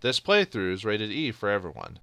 This playthrough is rated E for everyone.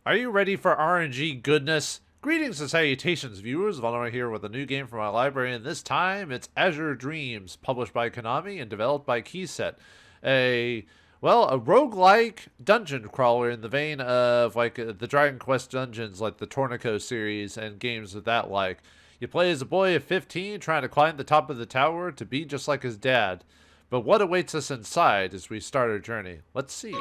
Are you ready for RNG goodness? Greetings and salutations, viewers. Vauldemare here with a new game from my library, and this time it's Azure Dreams, published by Konami and developed by KCET. A roguelike dungeon crawler in the vein of the Dragon Quest dungeons, like the Tornico series and games of that like. You play as a boy of 15 trying to climb the top of the tower to be just like his dad. But what awaits us inside as we start our journey? Let's see.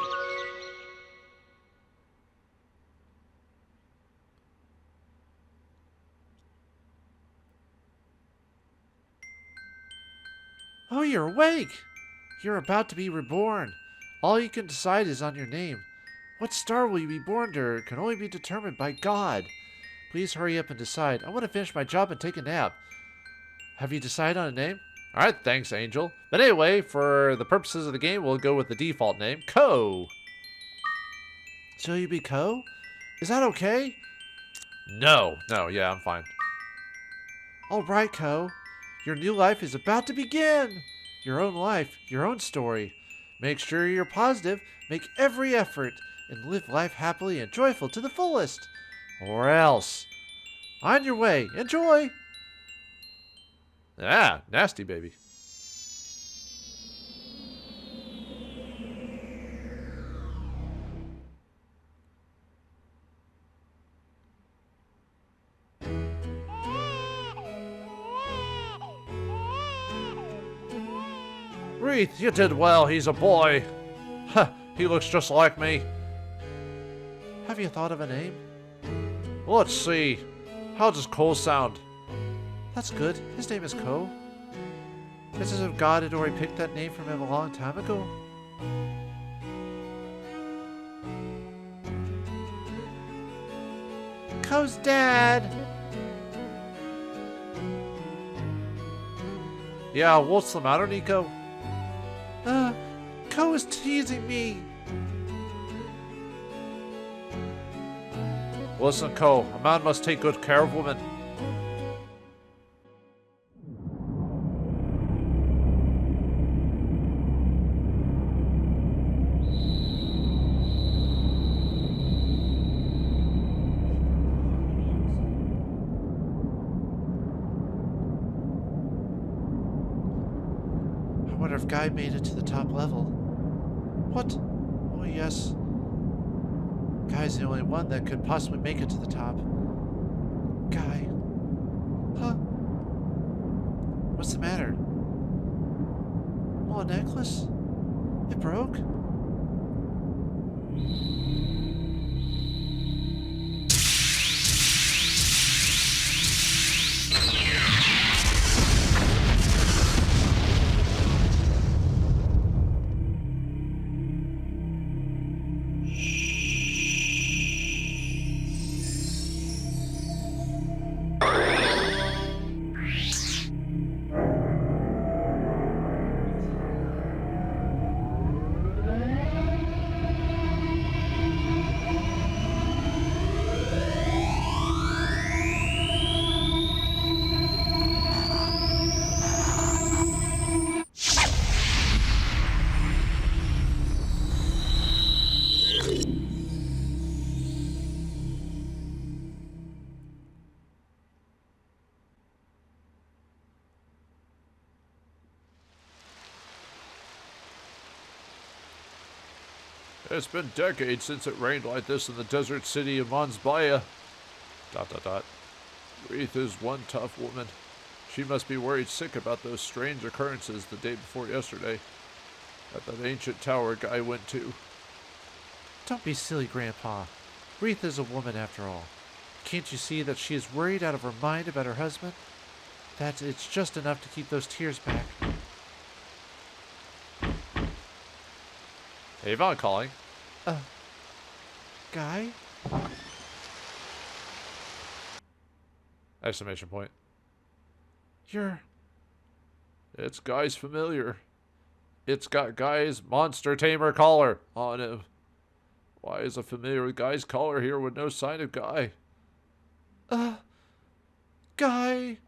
Oh, you're awake! You're about to be reborn. All you can decide is on your name. What star will you be born to can only be determined by God. Please hurry up and decide. I want to finish my job and take a nap. Have you decided on a name? Alright, thanks, Angel. But anyway, for the purposes of the game, we'll go with the default name, Ko. So you be Ko? Is that okay? No, yeah, I'm fine. Alright, Ko. Your new life is about to begin! Your own life, your own story. Make sure you're positive, make every effort, and live life happily and joyful to the fullest. Or else. On your way. Enjoy! Ah, nasty baby. Wreath, you did well. He's a boy. Huh, he looks just like me. Have you thought of a name? Let's see. How does Cole sound? That's good. His name is Ko. It's as if God had already picked that name from him a long time ago. Ko's dad! Yeah, what's the matter, Nico? Ko is teasing me. Listen, Ko, a man must take good care of women. I wonder if Guy made it to the top level. What? Oh, yes. Guy's the only one that could possibly make it to the top. Guy. Huh? What's the matter? Oh, a necklace? It broke? It's been decades since it rained like this in the desert city of Monsbaiya. ... Wreath is one tough woman. She must be worried sick about those strange occurrences the day before yesterday at that ancient tower Guy went to. Don't be silly, Grandpa. Wreath is a woman after all. Can't you see that she is worried out of her mind about her husband? That it's just enough to keep those tears back. Avon calling. Guy? Exclamation point. You're... It's Guy's familiar. It's got Guy's monster tamer collar on him. Why is a familiar with Guy's collar here with no sign of Guy? Guy?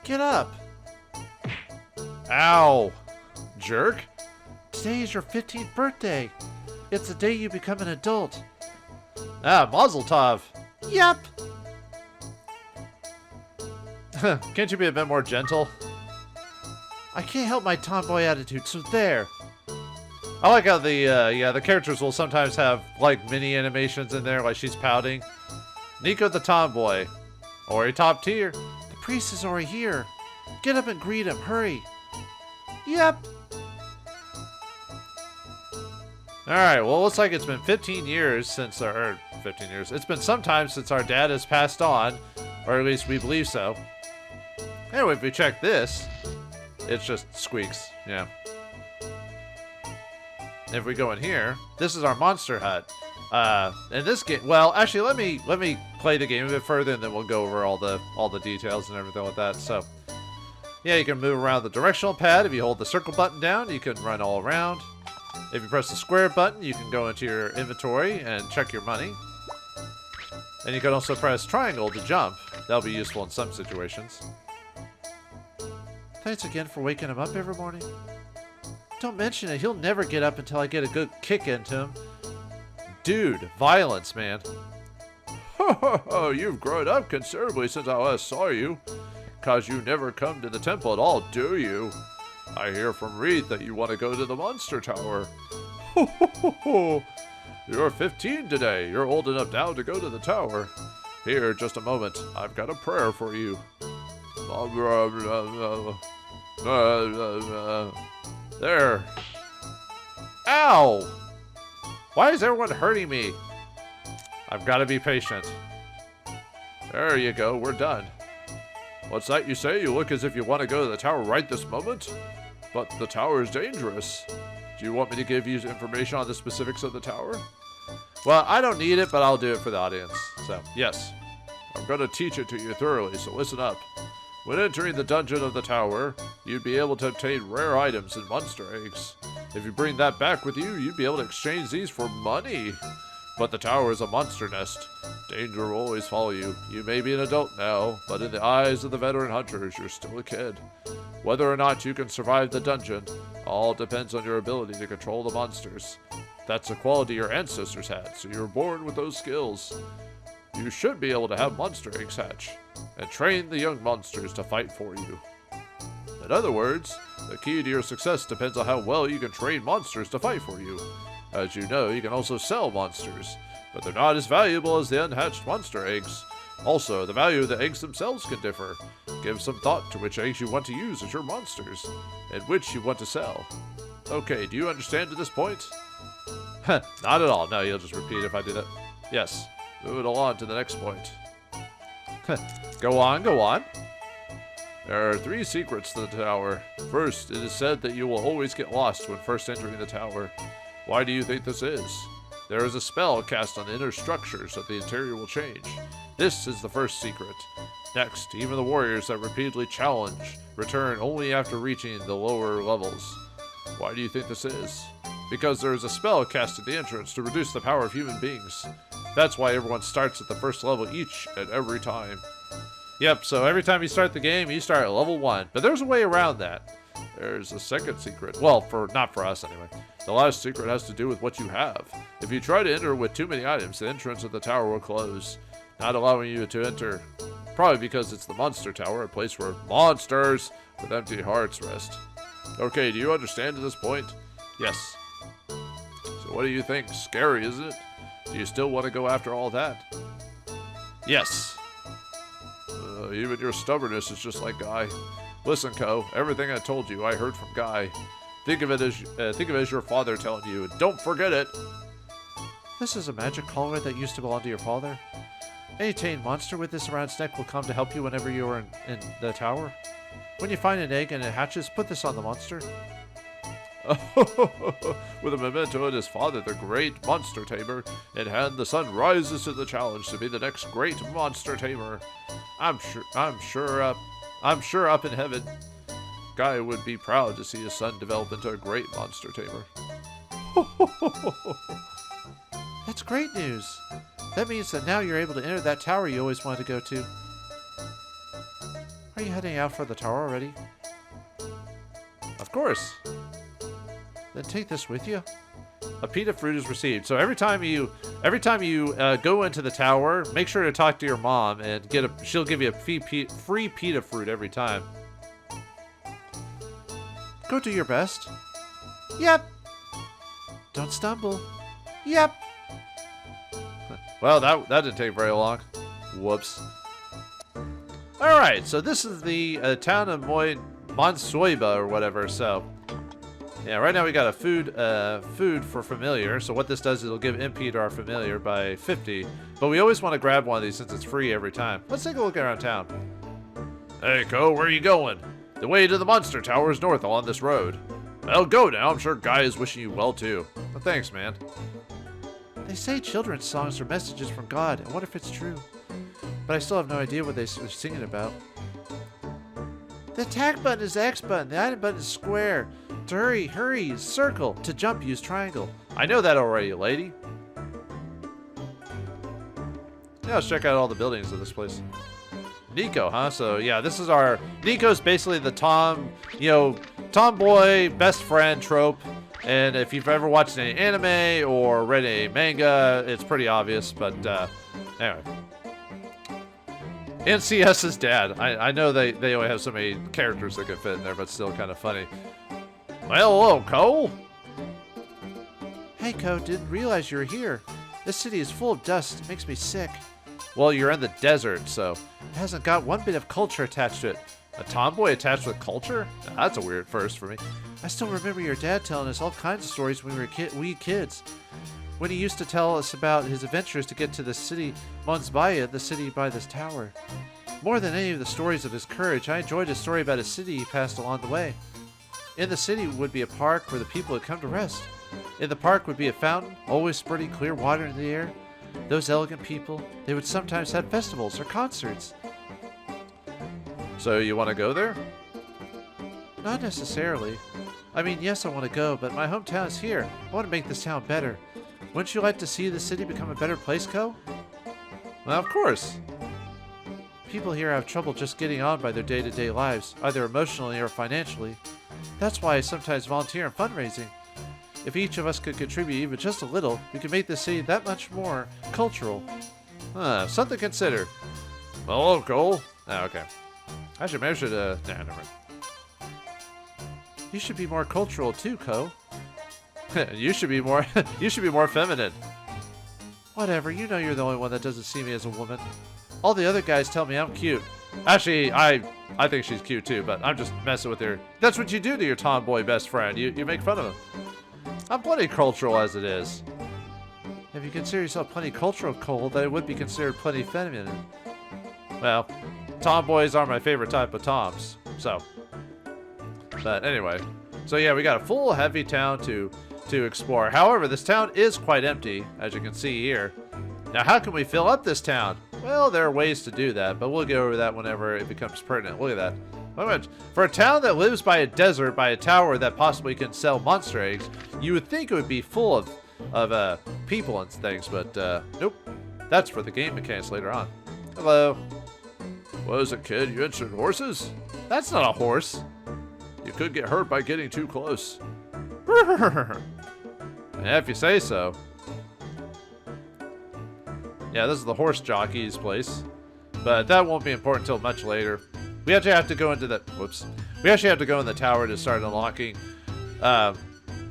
Get up! Ow! Jerk? Today is your 15th birthday. It's the day you become an adult. Ah, Mazel Tov. Yep. Can't you be a bit more gentle? I can't help my tomboy attitude, so there. I like how the characters will sometimes have, like, mini animations in there, like she's pouting. Nico the tomboy. Ori top tier. The priest is already here. Get up and greet him, hurry. Yep. Alright, well, it looks like it's been 15 years since our... 15 years. It's been some time since our dad has passed on, or at least we believe so. Anyway, if we check this, it's just squeaks, yeah. If we go in here, this is our monster hut. In this game, well, actually, let me play the game a bit further, and then we'll go over all the details and everything like that. So, yeah, you can move around the directional pad. If you hold the circle button down, you can run all around. If you press the square button, you can go into your inventory and check your money. And you can also press triangle to jump. That'll be useful in some situations. Thanks again for waking him up every morning. Don't mention it. He'll never get up until I get a good kick into him. Dude, violence, man. You've grown up considerably since I last saw you. 'Cause you never come to the temple at all, do you? I hear from Reed that you want to go to the Monster Tower. You're 15 today. You're old enough now to go to the tower. Here, just a moment. I've got a prayer for you. There. Ow! Why is everyone hurting me? I've got to be patient. There you go. We're done. What's that you say? You look as if you want to go to the tower right this moment? But the tower is dangerous. Do you want me to give you information on the specifics of the tower? Well, I don't need it, but I'll do it for the audience. So, yes. I'm going to teach it to you thoroughly, so listen up. When entering the dungeon of the tower, you'd be able to obtain rare items and monster eggs. If you bring that back with you, you'd be able to exchange these for money. But the tower is a monster nest. Danger will always follow you. You may be an adult now, but in the eyes of the veteran hunters, you're still a kid. Whether or not you can survive the dungeon, all depends on your ability to control the monsters. That's a quality your ancestors had, so you were born with those skills. You should be able to have monster eggs hatch, and train the young monsters to fight for you. In other words, the key to your success depends on how well you can train monsters to fight for you. As you know, you can also sell monsters, but they're not as valuable as the unhatched monster eggs. Also, the value of the eggs themselves can differ. Give some thought to which eggs you want to use as your monsters, and which you want to sell. Okay, do you understand to this point? Not at all. No, you'll just repeat if I do that. Yes. Moving along to the next point. Go on, go on. There are 3 secrets to the tower. First, it is said that you will always get lost when first entering the tower. Why do you think this is? There is a spell cast on the inner structure so the interior will change. This is the first secret. Next, even the warriors that repeatedly challenge return only after reaching the lower levels. Why do you think this is? Because there is a spell cast at the entrance to reduce the power of human beings. That's why everyone starts at the first level each and every time. Yep, so every time you start the game, you start at level 1. But there's a way around that. There's a second secret. Well, not for us anyway. The last secret has to do with what you have. If you try to enter with too many items, the entrance of the tower will close, not allowing you to enter. Probably because it's the Monster Tower, a place where monsters with empty hearts rest. Okay, do you understand to this point? Yes. So what do you think? Scary, isn't it? Do you still want to go after all that? Yes. Even your stubbornness is just like Guy. Listen, Ko, everything I told you, I heard from Guy. Think of it as your father telling you, and don't forget it. This is a magic collar that used to belong to your father. Any tame monster with this around its neck will come to help you whenever you are in the tower. When you find an egg and it hatches, put this on the monster. With a memento of his father, the great monster tamer, in hand, the son rises to the challenge to be the next great monster tamer. I'm sure up in heaven, Guy would be proud to see his son develop into a great monster tamer. That's great news. That means that now you're able to enter that tower you always wanted to go to. Are you heading out for the tower already? Of course. Then take this with you. A pita fruit is received. So every time you go into the tower, make sure to talk to your mom and she'll give you a free pita fruit every time. Go do your best. Yep. Don't stumble. Yep. Well, that didn't take very long. Whoops. Alright, so this is the town of Monsbaiya or whatever, so... Yeah, right now we got a food for familiar, so what this does is it'll give MP to our familiar by 50, but we always want to grab one of these since it's free every time. Let's take a look around town. Hey, Ko, where are you going? The way to the Monster Tower is north along this road. Well, go now. I'm sure Guy is wishing you well, too. Well, thanks, man. They say children's songs are messages from God. I wonder if it's true. But I still have no idea what they're singing about. The attack button is the X button. The item button is square. To hurry is circle. To jump, use triangle. I know that already, lady. Yeah, let's check out all the buildings of this place. Nico, huh? So yeah, this is Nico's basically the tomboy best friend trope. And if you've ever watched any anime or read a manga, it's pretty obvious. But anyway, NCS's dad. I know they only have so many characters that could fit in there, but still kind of funny. Well, hello, Cole. Hey, Ko, didn't realize you were here. This city is full of dust. It makes me sick. Well, you're in the desert, so... It hasn't got one bit of culture attached to it. A tomboy attached with culture? That's a weird first for me. I still remember your dad telling us all kinds of stories when we were kids. When he used to tell us about his adventures to get to the city Monsbaiya, the city by this tower. More than any of the stories of his courage, I enjoyed his story about a city he passed along the way. In the city would be a park where the people had come to rest. In the park would be a fountain, always spurting clear water in the air. Those elegant people, they would sometimes have festivals or concerts. So you want to go there? Not necessarily. I mean, yes, I want to go, but my hometown is here. I want to make this town better. Wouldn't you like to see the city become a better place, Ko? Well, of course. People here have trouble just getting on by their day-to-day lives, either emotionally or financially. That's why I sometimes volunteer in fundraising. If each of us could contribute even just a little, we could make this city that much more cultural. Something to consider. Well, Cole. Oh, okay. Actually, maybe I should, nah, never mind. You should be more cultural too, Ko. you should be more feminine. Whatever, you know you're the only one that doesn't see me as a woman. All the other guys tell me I'm cute. Actually, I think she's cute too, but I'm just messing with her. That's what you do to your tomboy best friend. You make fun of him. I'm plenty cultural as it is. If you consider yourself plenty cultural, Cole, then it would be considered plenty feminine. Well, tomboys are my favorite type of toms, so. But anyway, so yeah, we got a full heavy town to explore. However, this town is quite empty, as you can see here. Now, how can we fill up this town? Well, there are ways to do that, but we'll get over that whenever it becomes pertinent. Look at that. How much? For a town that lives by a desert, by a tower that possibly can sell monster eggs, you would think it would be full of people and things, but nope. That's for the game mechanics later on. Hello. What is it, kid? You interested in horses? That's not a horse. You could get hurt by getting too close. Yeah, if you say so. Yeah, this is the horse jockey's place, but that won't be important until much later. We actually have to go into the We actually have to go in the tower to start unlocking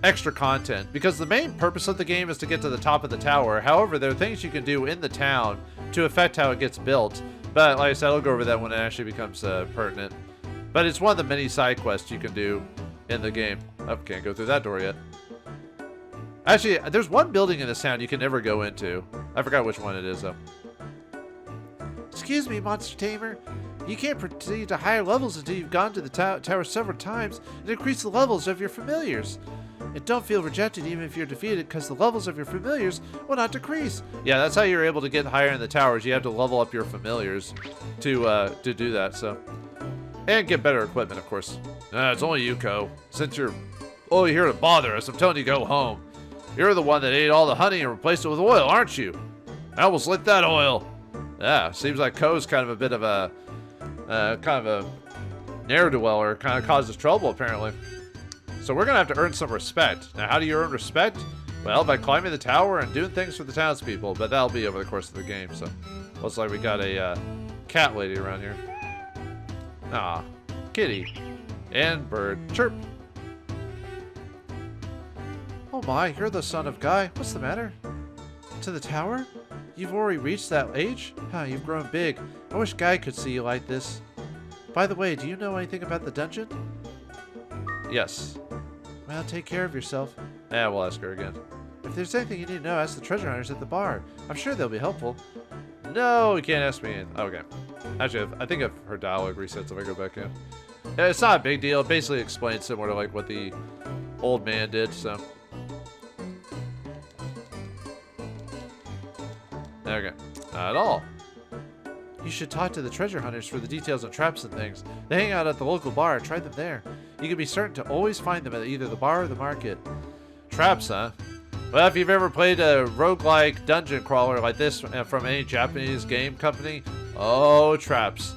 extra content, because the main purpose of the game is to get to the top of the tower. However, there are things you can do in the town to affect how it gets built. But like I said, I'll go over that when it actually becomes pertinent. But it's one of the many side quests you can do in the game. Oh, can't go through that door yet. Actually, there's one building in this town you can never go into. I forgot which one it is, though. Excuse me, Monster Tamer. You can't proceed to higher levels until you've gone to the tower several times and increased the levels of your familiars. And don't feel rejected even if you're defeated, because the levels of your familiars will not decrease. Yeah, that's how you're able to get higher in the towers. You have to level up your familiars to do that, so. And get better equipment, of course. It's only you, Ko. Since you're only here to bother us, I'm telling you to go home. You're the one that ate all the honey and replaced it with oil, aren't you? I almost lit that oil. Yeah, seems like Ko's kind of a bit of a ne'er-do-well, kind of causes trouble, apparently. So we're going to have to earn some respect. Now, how do you earn respect? Well, by climbing the tower and doing things for the townspeople, but that'll be over the course of the game, so. Looks like we got a cat lady around here. Ah, kitty. And bird. Chirp. Oh my, you're the son of Guy. What's the matter? To the tower? You've already reached that age? Huh, you've grown big. I wish Guy could see you like this. By the way, do you know anything about the dungeon? Yes. Well, take care of yourself. Yeah, we'll ask her again. If there's anything you need to know, ask the treasure hunters at the bar. I'm sure they'll be helpful. No, you can't ask me. Okay. Actually, I think if her dialogue resets if I go back in. Yeah, it's not a big deal. It basically explains similar to like what the old man did, so. Okay. Not at all. You should talk to the treasure hunters for the details on traps and things. They hang out at the local bar. Try them there. You can be certain to always find them at either the bar or the market. Traps, huh? Well, if you've ever played a roguelike dungeon crawler like this from any Japanese game company, oh, traps.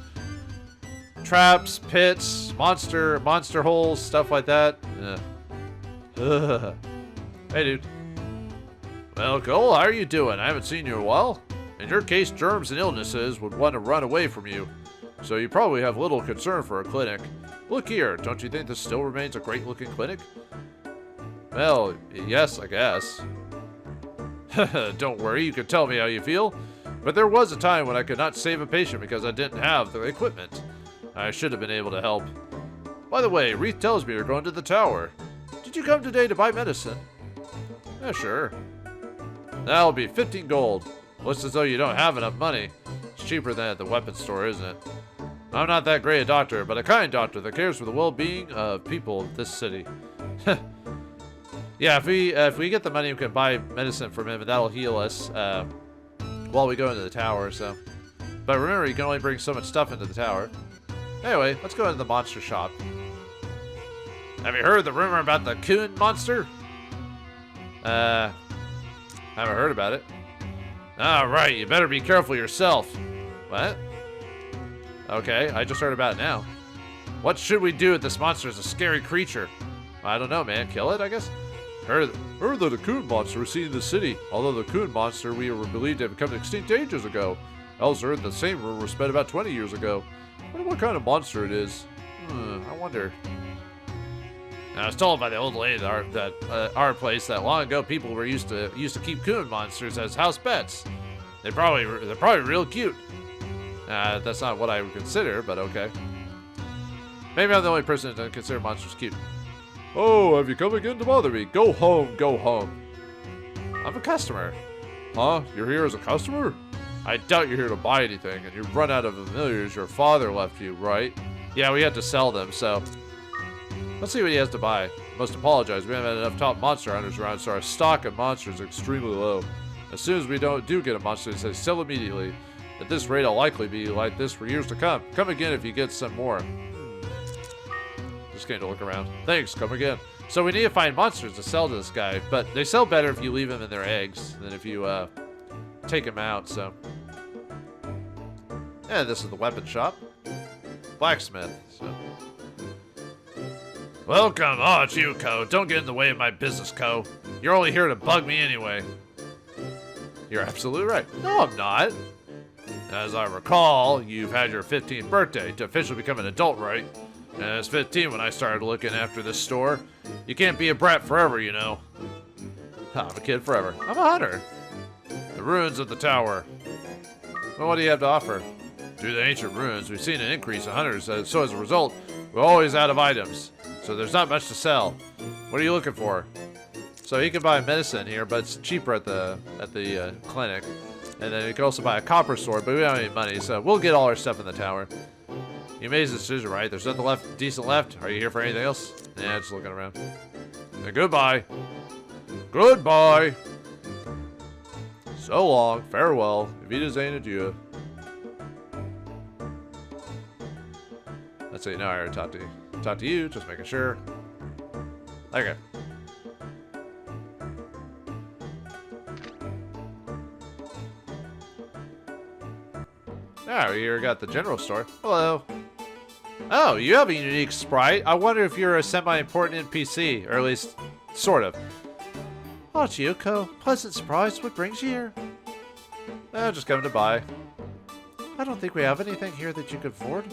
Traps, pits, monster holes, stuff like that. Ugh. Hey, dude. Well, Cole, how are you doing? I haven't seen you in a while. In your case, germs and illnesses would want to run away from you, so you probably have little concern for a clinic. Look here, don't you think this still remains a great-looking clinic? Well, yes, I guess. Don't worry, you can tell me how you feel. But there was a time when I could not save a patient because I didn't have the equipment. I should have been able to help. By the way, Reith tells me you're going to the tower. Did you come today to buy medicine? Yeah, sure. That'll be 15 gold. Looks as though you don't have enough money. It's cheaper than at the weapons store, isn't it? I'm not that great a doctor, but a kind doctor that cares for the well-being of people of this city. Yeah, if we get the money, we can buy medicine from him, and that'll heal us while we go into the tower. So, but remember, you can only bring so much stuff into the tower. Anyway, let's go into the monster shop. Have you heard the rumor about the Kun monster? Haven't heard about it. All right, you better be careful yourself. What? Okay, I just heard about it now. What should we do with this monster? It's a scary creature. I don't know, man. Kill it, I guess? Heard that the Kun monster was seen in the city. Although the Kun monster we were believed to have become extinct ages ago. I also heard the same rumor was spread about 20 years ago. I wonder what kind of monster it is. I wonder. I was told by the old lady that our place that long ago people were used to keep Kun monsters as house pets. They're probably real cute. That's not what I would consider, but okay. Maybe I'm the only person that doesn't consider monsters cute. Oh, have you come again to bother me? Go home, go home. I'm a customer. Huh? You're here as a customer? I doubt you're here to buy anything, and you've run out of familiars your father left you, right? Yeah, we had to sell them, so. Let's see what he has to buy. Must apologize, we haven't had enough top monster hunters around, so our stock of monsters is extremely low. As soon as we do get a monster, they say sell immediately. At this rate, I'll likely be like this for years to come. Come again if you get some more. Just came to look around. Thanks, come again. So we need to find monsters to sell to this guy, but they sell better if you leave them in their eggs than if you take them out, so. And this is the weapon shop. Blacksmith, so. Welcome. Oh, it's you, Ko. Don't get in the way of my business, Ko. You're only here to bug me anyway. You're absolutely right. No, I'm not. As I recall, you've had your 15th birthday to officially become an adult, right? And I was 15 when I started looking after this store. You can't be a brat forever, you know. I'm a kid forever. I'm a hunter. The ruins of the tower. Well, what do you have to offer? Due to the ancient ruins, we've seen an increase in hunters, so as a result, we're always out of items. So there's not much to sell. What are you looking for? So you can buy medicine here, but it's cheaper at the clinic. And then you can also buy a copper sword, but we don't have any money, so we'll get all our stuff in the tower. You made a decision, right? There's nothing decent left. Are you here for anything else? Yeah, just looking around. And goodbye. Goodbye. So long. Farewell. Wiedersehen, adieu. Let's see. No, I already talked to you. Talk to you, just making sure. Okay. Oh, we here got the general store. Hello. Oh, you have a unique sprite. I wonder if you're a semi-important NPC, or at least, sort of. Oh, Chiyoko, pleasant surprise. What brings you here? Just coming to buy. I don't think we have anything here that you could afford.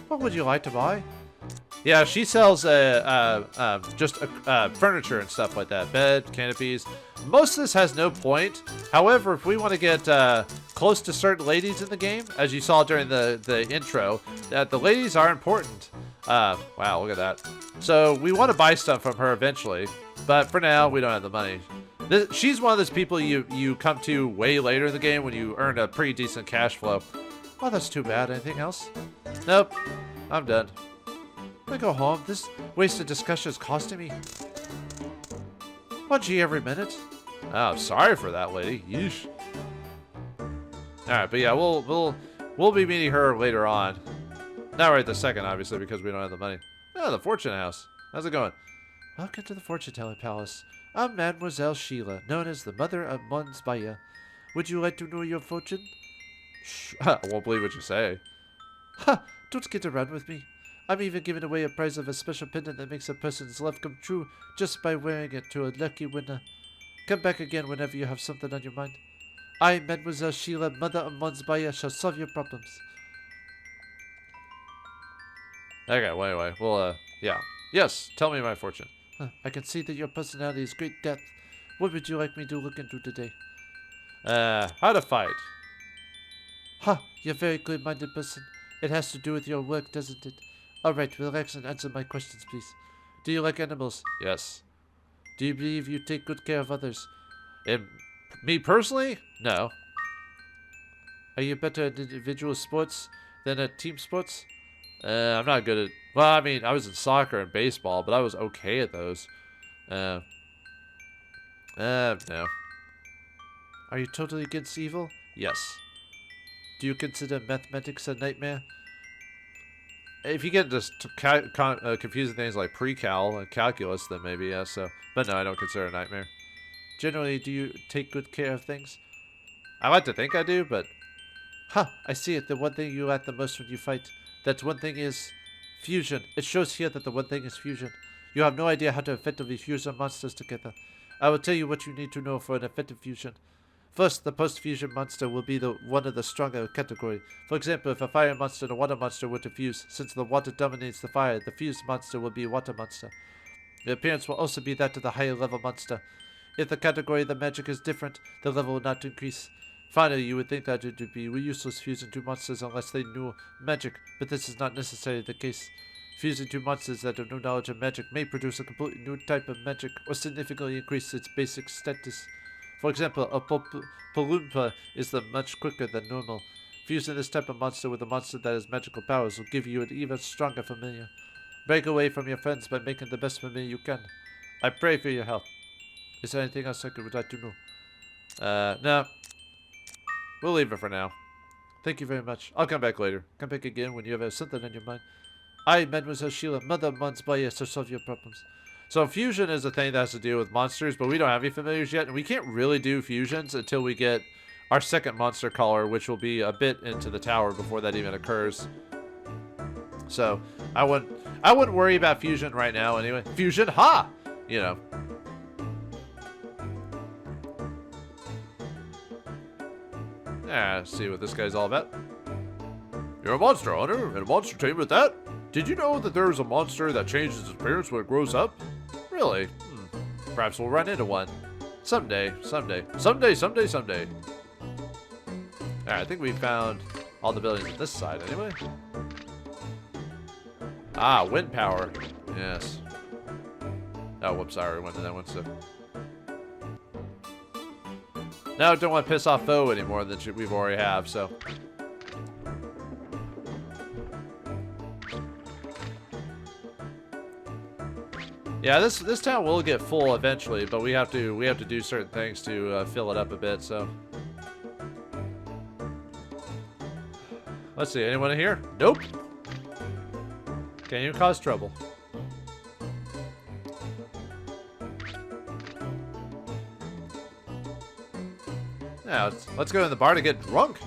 What would you like to buy? Yeah, she sells just furniture and stuff like that. Bed, canopies. Most of this has no point. However, if we want to get close to certain ladies in the game, as you saw during the intro, that the ladies are important. Wow, look at that. So we want to buy stuff from her eventually, but for now, we don't have the money. She's one of those people you come to way later in the game when you earn a pretty decent cash flow. Oh, that's too bad. Anything else? Nope, I'm done. I go home. This wasted discussion is costing me 1G every minute. Oh, sorry for that, lady. Yeesh. All right, but yeah, we'll be meeting her later on. Not right this second, obviously, because we don't have the money. Oh, the Fortune House. How's it going? Welcome to the Fortune-telling Palace. I'm Mademoiselle Sheila, known as the Mother of Monsbaiya. Would you like to know your fortune? Shh, I won't believe what you say. Ha! Don't get around with me. I'm even giving away a prize of a special pendant that makes a person's love come true just by wearing it to a lucky winner. Come back again whenever you have something on your mind. I, Mademoiselle Sheila, Mother of Monsbaiya, shall solve your problems. Okay, wait. Well, yeah. Yes, tell me my fortune. I can see that your personality is great depth. What would you like me to look into today? How to fight. Ha! You're a very clear-minded person. It has to do with your work, doesn't it? Alright, relax and answer my questions, please. Do you like animals? Yes. Do you believe you take good care of others? Me personally? No. Are you better at individual sports than at team sports? I'm not good at... Well, I mean, I was in soccer and baseball, but I was okay at those. No. Are you totally against evil? Yes. Do you consider mathematics a nightmare? If you get just confusing things like pre-cal and calculus, then maybe, yeah, so... But no, I don't consider it a nightmare. Generally, do you take good care of things? I like to think I do, but... Ha! I see it. The one thing you lack the most when you fight. That one thing is... fusion. It shows here that the one thing is fusion. You have no idea how to effectively fuse our monsters together. I will tell you what you need to know for an effective fusion. First, the post-fusion monster will be one of the stronger category. For example, if a fire monster and a water monster were to fuse, since the water dominates the fire, the fused monster will be a water monster. The appearance will also be that of the higher level monster. If the category of the magic is different, the level will not increase. Finally, you would think that it would be useless fusing two monsters unless they knew magic, but this is not necessarily the case. Fusing two monsters that have no knowledge of magic may produce a completely new type of magic or significantly increase its basic status. For example, a Palumpa is much quicker than normal. Fusing this type of monster with a monster that has magical powers will give you an even stronger familiar. Break away from your friends by making the best familiar you can. I pray for your help. Is there anything else I would like to know? No. We'll leave it for now. Thank you very much. I'll come back later. Come back again when you have something on your mind. I, Mademoiselle Sheila, Mother of Monsbaiya, shall solve your problems. So fusion is a thing that has to deal with monsters, but we don't have any familiars yet, and we can't really do fusions until we get our second monster caller, which will be a bit into the tower before that even occurs. So I wouldn't worry about fusion right now anyway. Fusion, ha! You know. Let's see what this guy's all about. You're a monster hunter and a monster tamer at that? Did you know that there's a monster that changes its appearance when it grows up? Really? Perhaps we'll run into one. Someday. Alright, I think we found all the buildings on this side anyway. Ah, wind power. Yes. Oh, whoops, sorry, we went to that one, so... Now I don't want to piss off Foe any more than we've already have, so... Yeah, this town will get full eventually, but we have to do certain things to fill it up a bit. So, let's see. Anyone in here? Nope. Can't even cause trouble. Now let's go in the bar to get drunk.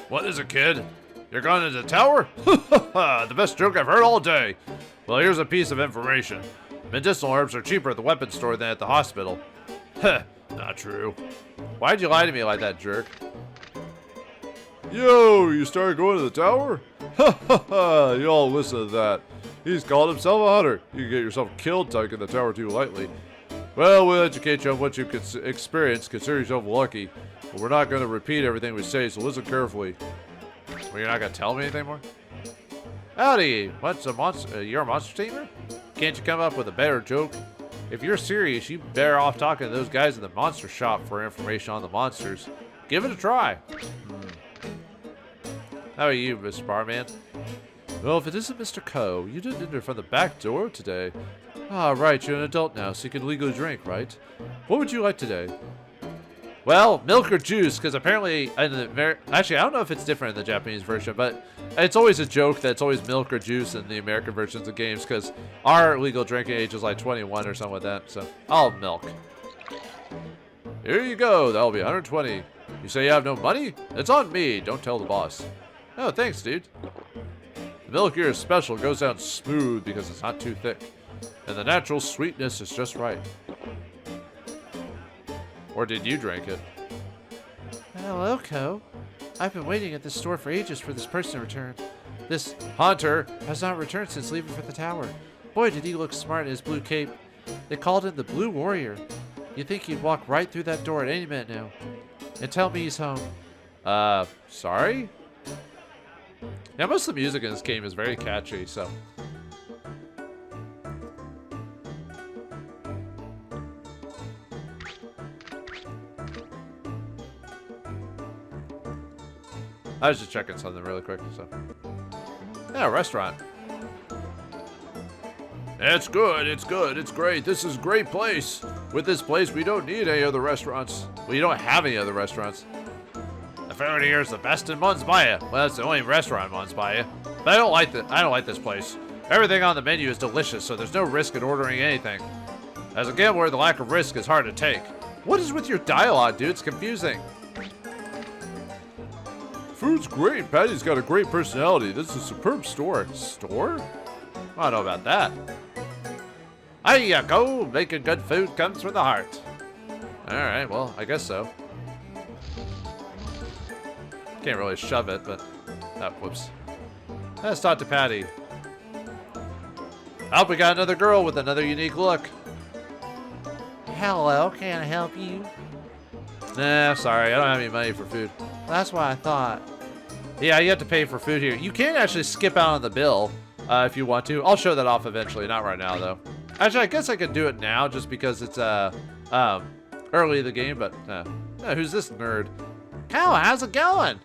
What is it, kid? You're going into the tower? The best joke I've heard all day. Well, here's a piece of information. Medicinal herbs are cheaper at the weapons store than at the hospital. Heh, not true. Why'd you lie to me like that, jerk? Yo, you started going to the tower? Ha ha ha, you all listen to that. He's called himself a hunter. You can get yourself killed taking the tower too lightly. Well, we'll educate you on what you could experience. Consider yourself lucky. But we're not going to repeat everything we say, so listen carefully. Well, you're not going to tell me anything more? Howdy, what's a monster? You're a monster tamer? Can't you come up with a better joke? If you're serious, you better off talking to those guys in the monster shop for information on the monsters. Give it a try. How are you, Mr. Barman? Well, if it isn't Mr. Ko, you didn't enter from the back door today. Ah, right, you're an adult now, so you can legally drink, right? What would you like today? Well, milk or juice, because apparently, actually, I don't know if it's different in the Japanese version, but it's always a joke that it's always milk or juice in the American versions of games, because our legal drinking age is like 21 or something like that, so I'll have milk. Here you go, that'll be 120. You say you have no money? It's on me, don't tell the boss. Oh, thanks, dude. The milk here is special, goes down smooth because it's not too thick. And the natural sweetness is just right. Or did you drink it? Hello, Ko. I've been waiting at this store for ages for this person to return. This Hunter has not returned since leaving for the tower. Boy, did he look smart in his blue cape. They called him the Blue Warrior. You'd think he'd walk right through that door at any minute now. And tell me he's home. Sorry? Yeah, most of the music in this game is very catchy, so. I was just checking something really quick, so. Yeah, restaurant. It's good, it's good, it's great. This is a great place. With this place, we don't need any other restaurants. We don't have any other restaurants. The food here is the best in Monsbaiya. Well, that's the only restaurant in Monsbaiya. But I don't like this place. Everything on the menu is delicious, so there's no risk in ordering anything. As a gambler, the lack of risk is hard to take. What is with your dialogue, dude? It's confusing. Food's great. Patty's got a great personality. This is a superb store. Store? I don't know about that. Hey, you go. Making good food comes from the heart. Alright, well, I guess so. Can't really shove it, but... Oh, whoops. Let's talk to Patty. Oh, we got another girl with another unique look. Hello, can I help you? Nah, sorry. I don't have any money for food. That's what I thought. Yeah, you have to pay for food here. You can actually skip out on the bill if you want to. I'll show that off eventually. Not right now, though. Actually, I guess I could do it now just because it's early in the game, but who's this nerd? Ko, how's it going?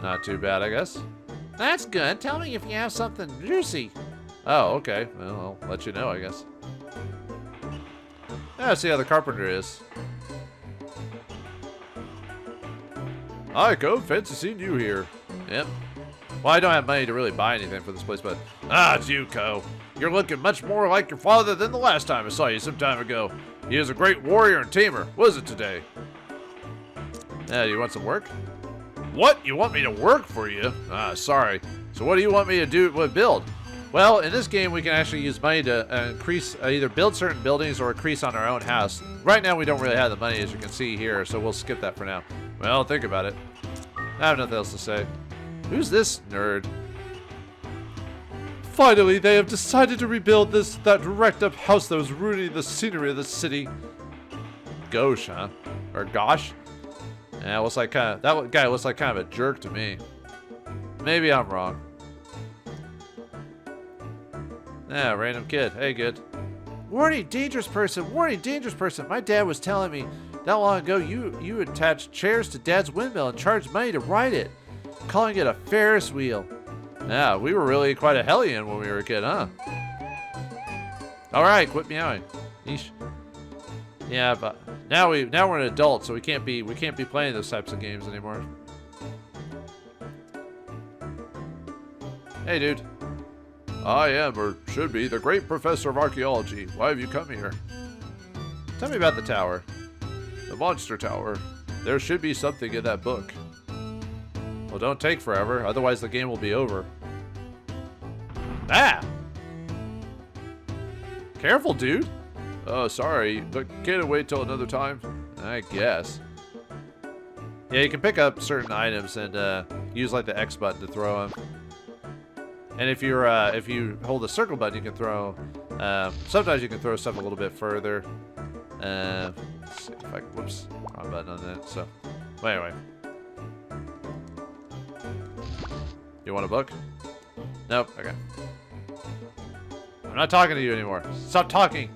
Not too bad, I guess. That's good. Tell me if you have something juicy. Oh, okay. Well, I'll let you know, I guess. Yeah, let's see how the carpenter is. Hi, Ko. Fancy seeing you here. Yep. Well, I don't have money to really buy anything for this place, but... Ah, it's you, Ko. You're looking much more like your father than the last time I saw you some time ago. He is a great warrior and tamer. Was it today? Yeah, do you want some work? What? You want me to work for you? Ah, sorry. So what do you want me to do? Build? Well, in this game, we can actually use money to increase, either build certain buildings or increase on our own house. Right now, we don't really have the money, as you can see here, so we'll skip that for now. Well, think about it. I have nothing else to say. Who's this nerd? Finally, they have decided to rebuild that wrecked-up house that was ruining the scenery of the city. Gosh, huh? Or gosh? Yeah, looks like that guy looks like kind of a jerk to me. Maybe I'm wrong. Yeah, random kid. Hey, good. Warning, dangerous person. Warning, dangerous person. My dad was telling me not long ago you attached chairs to Dad's windmill and charged money to ride it, calling it a Ferris wheel. Yeah, we were really quite a hellion when we were a kid, huh? All right, quit meowing. Yeesh. Yeah, but now we're an adult, so we can't be playing those types of games anymore. Hey, dude. I am, or should be, the great professor of archaeology. Why have you come here? Tell me about the tower. The monster tower. There should be something in that book. Well, don't take forever, otherwise the game will be over. Ah! Careful, dude. Oh, sorry, but can't it wait till another time? I guess. Yeah, you can pick up certain items and use like the X button to throw them. And if you hold the circle button, you can throw. Sometimes you can throw stuff a little bit further. Let's see if I can. Whoops, wrong button on that. So, well, anyway. You want a book? Nope. Okay. I'm not talking to you anymore. Stop talking.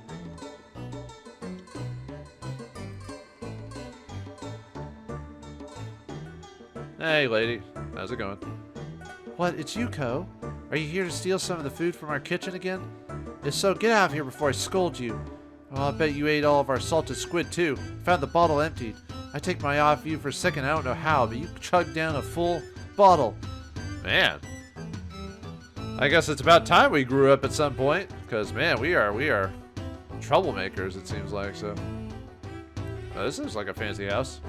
Hey, lady. How's it going? What? It's you, Ko? Are you here to steal some of the food from our kitchen again? If so, get out of here before I scold you. Oh, I bet you ate all of our salted squid, too. Found the bottle emptied. I take my eye off you for a second, I don't know how, but you chugged down a full bottle. Man. I guess it's about time we grew up at some point. Because, man, we are troublemakers, it seems like, so. Oh, this is like a fancy house.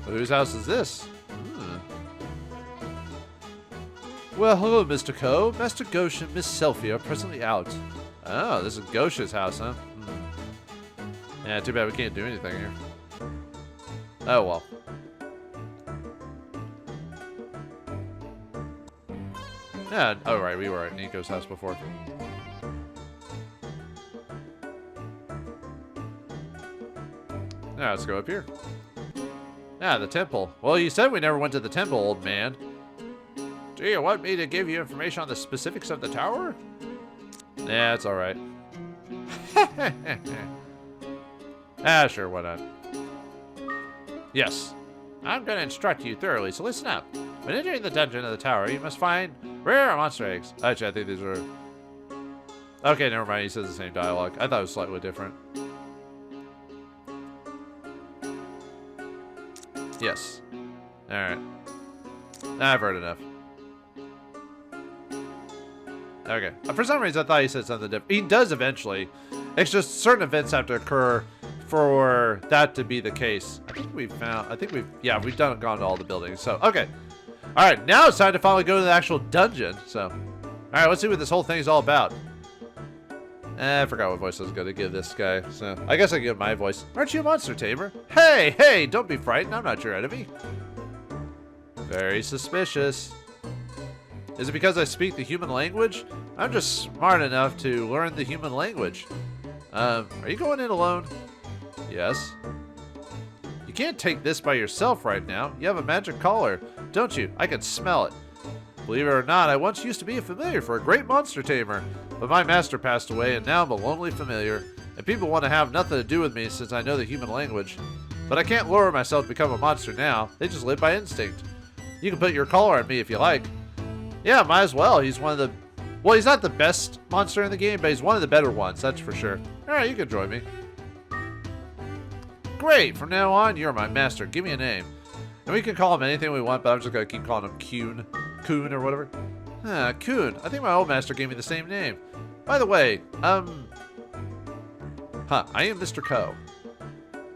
But whose house is this? Well, hello, Mr. Ko. Master Gosha and Miss Selfie are presently out. Oh, this is Gosha's house, huh? Yeah, too bad we can't do anything here. Oh, well. Yeah, oh, right, we were at Nico's house before. Now, let's go up here. Ah, the temple. Well, you said we never went to the temple, old man. Do you want me to give you information on the specifics of the tower? Yeah, it's alright. Ah, sure, why not? Yes. I'm going to instruct you thoroughly, so listen up. When entering the dungeon of the tower, you must find rare monster eggs. Actually, I think these are... Okay, never mind. He says the same dialogue. I thought it was slightly different. Yes. Alright. I've heard enough. Okay. For some reason, I thought he said something different. He does eventually. It's just certain events have to occur for that to be the case. I think we've gone to all the buildings. So, okay. Alright, now it's time to finally go to the actual dungeon. So, alright, let's see what this whole thing is all about. I forgot what voice I was going to give this guy. So, I guess I give my voice. Aren't you a monster tamer? Hey, don't be frightened. I'm not your enemy. Very suspicious. Is it because I speak the human language? I'm just smart enough to learn the human language. Are you going in alone? Yes. You can't take this by yourself right now. You have a magic collar, don't you? I can smell it. Believe it or not, I once used to be a familiar for a great monster tamer, but my master passed away and now I'm a lonely familiar, and people want to have nothing to do with me since I know the human language. But I can't lure myself to become a monster now. They just live by instinct. You can put your collar on me if you like. Yeah, might as well. He's one of the... Well, he's not the best monster in the game, but he's one of the better ones, that's for sure. Alright, you can join me. Great! From now on, you're my master. Give me a name. And we can call him anything we want, but I'm just going to keep calling him Coon or whatever. Coon. I think my old master gave me the same name. By the way, I am Mr. Ko.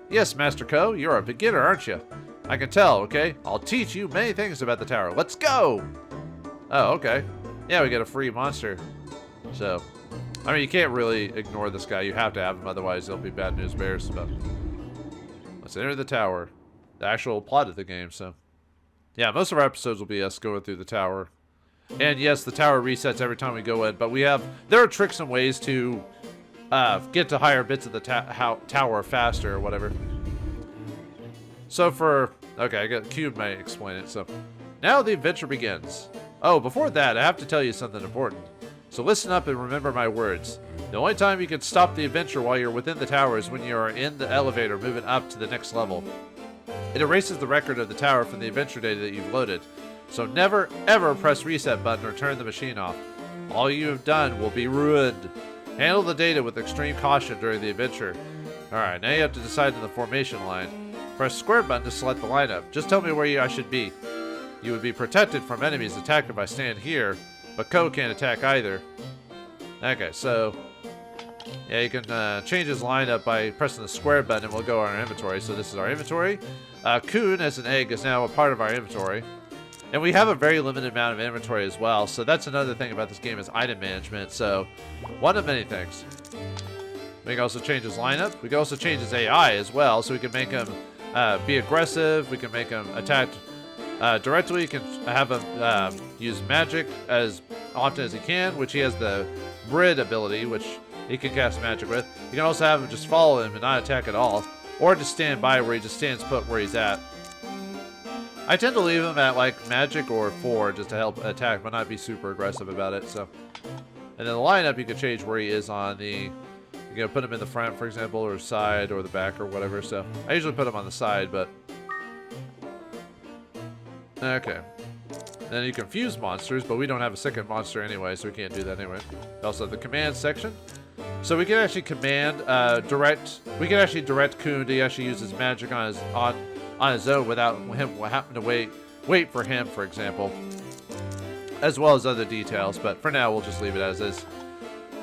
Yes, Master Ko, you're a beginner, aren't you? I can tell, okay? I'll teach you many things about the tower. Let's go! Oh, okay. Yeah, we get a free monster. So, I mean, you can't really ignore this guy. You have to have him, otherwise there'll be bad news bears. But let's enter the tower. The actual plot of the game, so. Yeah, most of our episodes will be us going through the tower. And yes, the tower resets every time we go in, but there are tricks and ways to get to higher bits of the tower faster or whatever. So okay, I got Cube may explain it, so. Now the adventure begins. Oh, before that, I have to tell you something important. So listen up and remember my words. The only time you can stop the adventure while you're within the tower is when you are in the elevator moving up to the next level. It erases the record of the tower from the adventure data that you've loaded. So never, ever press reset button or turn the machine off. All you have done will be ruined. Handle the data with extreme caution during the adventure. Alright, now you have to decide on the formation line. Press square button to select the lineup. Just tell me where I should be. You would be protected from enemies attacked if I stand here, but Ko can't attack either. Okay, so yeah, you can change his lineup by pressing the square button and we'll go on our inventory. So this is our inventory. Coon as an egg is now a part of our inventory. And we have a very limited amount of inventory as well, so that's another thing about this game is item management. So, one of many things. We can also change his lineup. We can also change his AI as well, so we can make him be aggressive. We can make him attack directly. You can have him use magic as often as he can, which he has the Brid ability, which he can cast magic with. You can also have him just follow him and not attack at all, or just stand by where he just stands put where he's at. I tend to leave him at like magic or 4 just to help attack, but not be super aggressive about it. So, and then the lineup you can change where he is on the. You can put him in the front, for example, or side, or the back, or whatever. So I usually put him on the side, but okay. Then you can fuse monsters, but we don't have a second monster anyway, so we can't do that anyway. Also, the command section. So we can actually command direct. We can actually direct Kun to actually use his magic on his own without him having to wait for him, for example, as well as other details. But for now, we'll just leave it as is.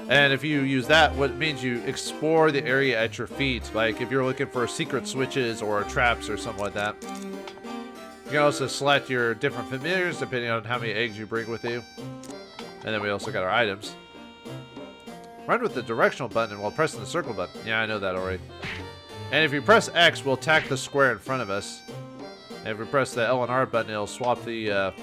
And if you use that, what means you explore the area at your feet. Like if you're looking for secret switches or traps or something like that. You can also select your different familiars depending on how many eggs you bring with you. And then we also got our items. Run with the directional button while pressing the circle button. Yeah, I know that already. And if you press X, we'll attack the square in front of us. And if we press the L and R button, it'll swap the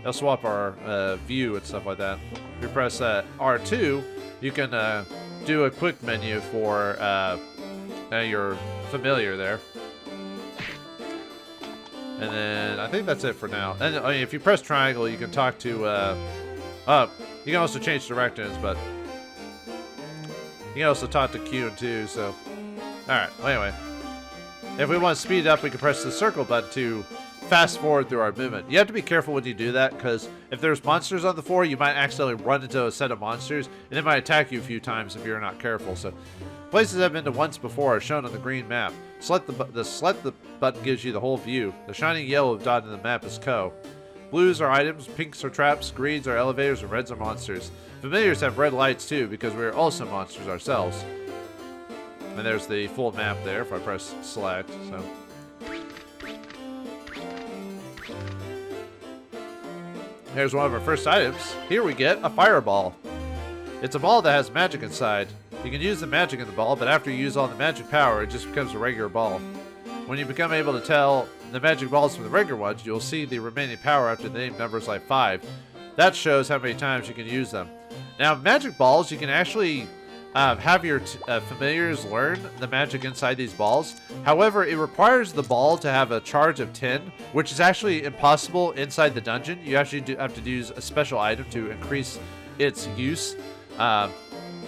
it'll swap our view and stuff like that. If you press R2, you can do a quick menu for your familiar there. And then I think that's it for now. And I mean, if you press triangle, you can talk to. You can also change directions, but you can also talk to Q and 2. So, all right. Well, anyway, if we want to speed it up, we can press the circle button to fast forward through our movement. You have to be careful when you do that, because if there's monsters on the floor, you might accidentally run into a set of monsters, and it might attack you a few times if you're not careful. So, places I've been to once before are shown on the green map. Select the button gives you the whole view. The shining yellow dot in the map is Ko. Blues are items, pinks are traps, greens are elevators, and reds are monsters. Familiars have red lights too, because we are also monsters ourselves. And there's the full map there if I press select. So. Here's one of our first items. Here we get a fireball. It's a ball that has magic inside. You can use the magic in the ball, but after you use all the magic power, it just becomes a regular ball. When you become able to tell the magic balls from the regular ones, you'll see the remaining power after the name numbers like 5. That shows how many times you can use them. Now, magic balls, you can actually have your familiars learn the magic inside these balls. However, it requires the ball to have a charge of 10, which is actually impossible inside the dungeon. You actually have to use a special item to increase its use.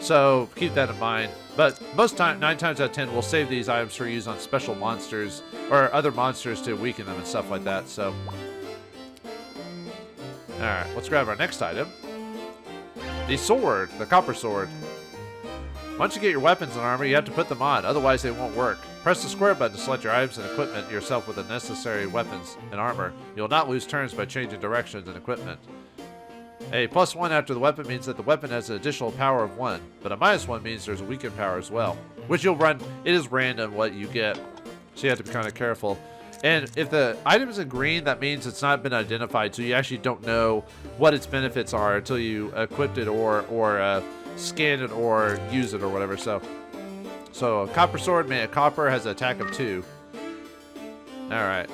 So keep that in mind. But most time, 9 times out of 10, we'll save these items for use on special monsters or other monsters to weaken them and stuff like that. So, all right, let's grab our next item. The sword, the copper sword. Once you get your weapons and armor, you have to put them on, otherwise they won't work. Press the square button to select your items and equipment yourself with the necessary weapons and armor. You'll not lose turns by changing directions and equipment. A +1 after the weapon means that the weapon has an additional power of 1, but a -1 means there's a weakened power as well. Which you'll run, it is random what you get, so you have to be kind of careful. And if the item is in green, that means it's not been identified, so you actually don't know what its benefits are until you equip it or scan it or use it or whatever. So a copper sword made of copper has an attack of 2. Alright.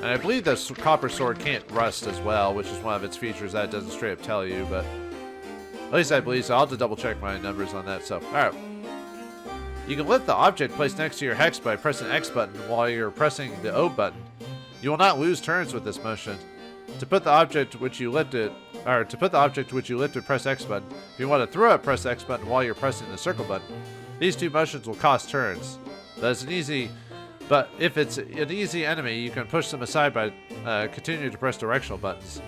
And I believe this copper sword can't rust as well, which is one of its features that it doesn't straight up tell you, but at least I believe so. I'll have to double check my numbers on that. So, alright. You can lift the object placed next to your hex by pressing the X button while you're pressing the O button. You will not lose turns with this motion. To put the object which you lifted, press X button. If you want to throw it, press X button while you're pressing the circle button. These two motions will cost turns. But if it's an easy enemy, you can push them aside by continuing to press directional buttons.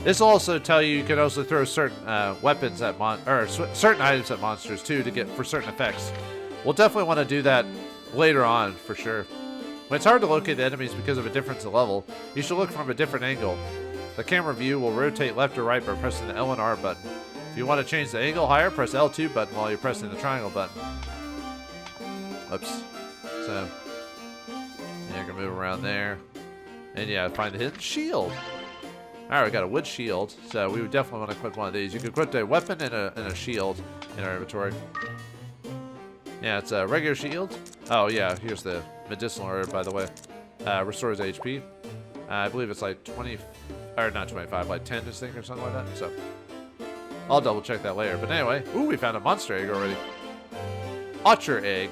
This will also tell you can also throw certain weapons at certain items at monsters too to get for certain effects. We'll definitely want to do that later on for sure. When it's hard to locate the enemies because of a difference in level, you should look from a different angle. The camera view will rotate left or right by pressing the L and R button. If you want to change the angle higher, press L2 button while you're pressing the triangle button. Oops. So, yeah, I can move around there. And yeah, find the hidden shield. Alright, we got a wood shield, so we would definitely want to equip one of these. You can equip a weapon and a shield in our inventory. Yeah, it's a regular shield. Oh yeah, here's the medicinal herb, by the way. Restores HP. I believe it's like 20, or not 25, like 10 this thing or something like that. So I'll double check that later. But anyway, ooh, we found a monster egg already. Archer egg.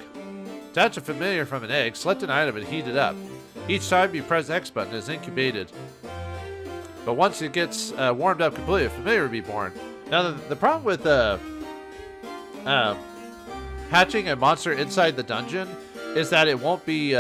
Detach a familiar from an egg, select an item and heat it up. Each time you press X button, it is incubated. But once it gets warmed up completely, a familiar will be born. Now the problem with hatching a monster inside the dungeon is that it won't be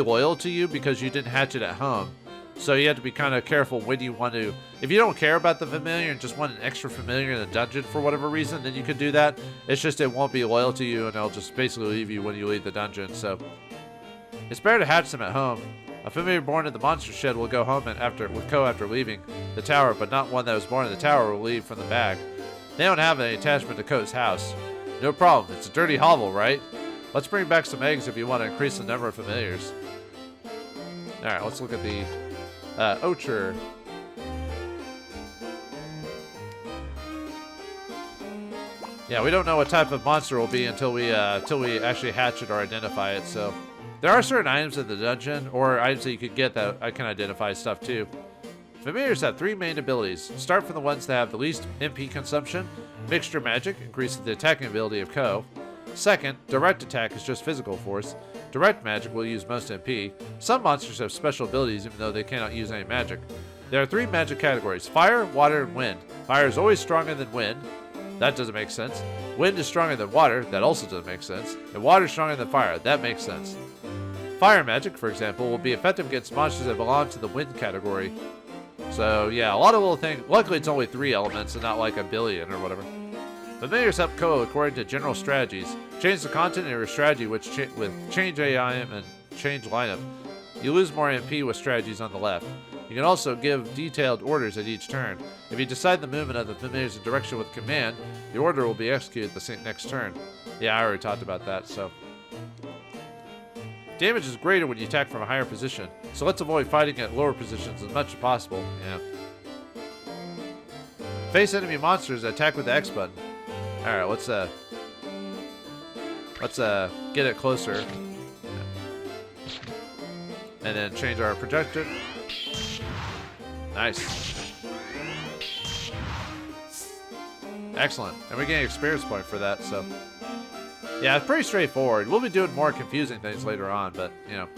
loyal to you because you didn't hatch it at home. So you have to be kind of careful when you want to. If you don't care about the familiar and just want an extra familiar in the dungeon for whatever reason, then you could do that. It's just it won't be loyal to you and it'll just basically leave you when you leave the dungeon. So it's better to hatch them at home. A familiar born in the monster shed will go home with Ko after leaving the tower, but not one that was born in the tower will leave from the bag. They don't have any attachment to Ko's house. No problem. It's a dirty hovel, right? Let's bring back some eggs if you want to increase the number of familiars. Alright, let's look at the Ocher. Yeah, we don't know what type of monster it will be until we actually hatch it or identify it, so there are certain items in the dungeon, or items that you could get that I can identify stuff too. Familiars have 3 main abilities. Start from the ones that have the least MP consumption. Mixture Magic increases the attacking ability of Ko. Second, Direct Attack is just physical force. Direct Magic will use most MP. Some monsters have special abilities even though they cannot use any magic. There are 3 magic categories: Fire, Water, and Wind. Fire is always stronger than Wind. That doesn't make sense. Wind is stronger than Water. That also doesn't make sense. And Water is stronger than Fire. That makes sense. Fire Magic, for example, will be effective against monsters that belong to the Wind category. So yeah, a lot of little things. Luckily it's only 3 elements and not like a billion or whatever. Familiars help Ko according to general strategies. Change the content in your strategy with change AI and change lineup. You lose more MP with strategies on the left. You can also give detailed orders at each turn. If you decide the movement of the familiars in direction with command, the order will be executed the next turn. Yeah, I already talked about that, so. Damage is greater when you attack from a higher position, so let's avoid fighting at lower positions as much as possible. Yeah. Face enemy monsters that attack with the X button. Alright, let's get it closer. And then change our projector. Nice. Excellent. And we're getting experience point for that, so. Yeah, it's pretty straightforward. We'll be doing more confusing things later on, but, you know.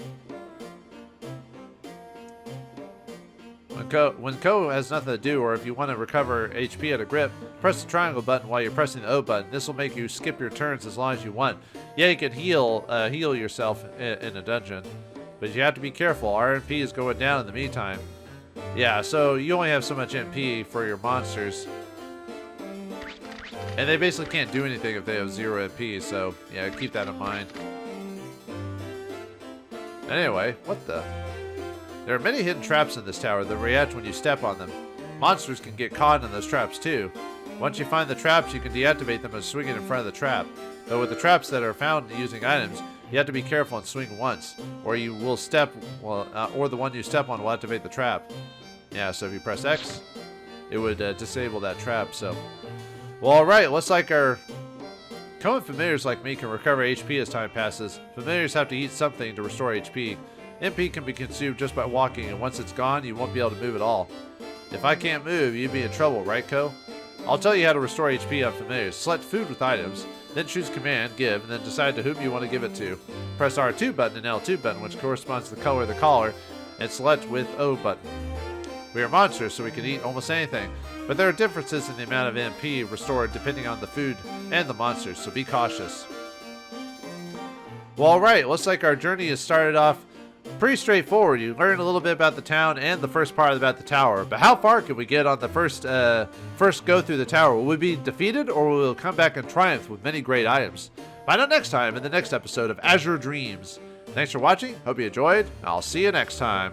When Ko has nothing to do, or if you want to recover HP at a grip, press the triangle button while you're pressing the O button. This will make you skip your turns as long as you want. Yeah, you can heal yourself in a dungeon, but you have to be careful. Our MP is going down in the meantime. Yeah, so you only have so much MP for your monsters. And they basically can't do anything if they have 0 MP, so yeah, keep that in mind. Anyway, what the? There are many hidden traps in this tower that react when you step on them. Monsters can get caught in those traps too. Once you find the traps, you can deactivate them by swinging in front of the trap. Though with the traps that are found using items, you have to be careful and swing once, or you will or the one you step on will activate the trap. Yeah, so if you press X, it would disable that trap. So, well, all right. Looks like our common familiars like me can recover HP as time passes. Familiars have to eat something to restore HP. MP can be consumed just by walking, and once it's gone, you won't be able to move at all. If I can't move, you'd be in trouble, right, Ko? I'll tell you how to restore HP on familiars. Select food with items, then choose command, give, and then decide to whom you want to give it to. Press R2 button and L2 button, which corresponds to the color of the collar, and select with O button. We are monsters, so we can eat almost anything, but there are differences in the amount of MP restored depending on the food and the monsters, so be cautious. Well, alright, looks like our journey has started off pretty straightforward. You learn a little bit about the town and the first part about the tower, but how far can we get on the first go through the tower? Will we be defeated, or will we come back in triumph with many great items? Find out next time in the next episode of Azure Dreams. Thanks for watching, hope you enjoyed, and I'll see you next time.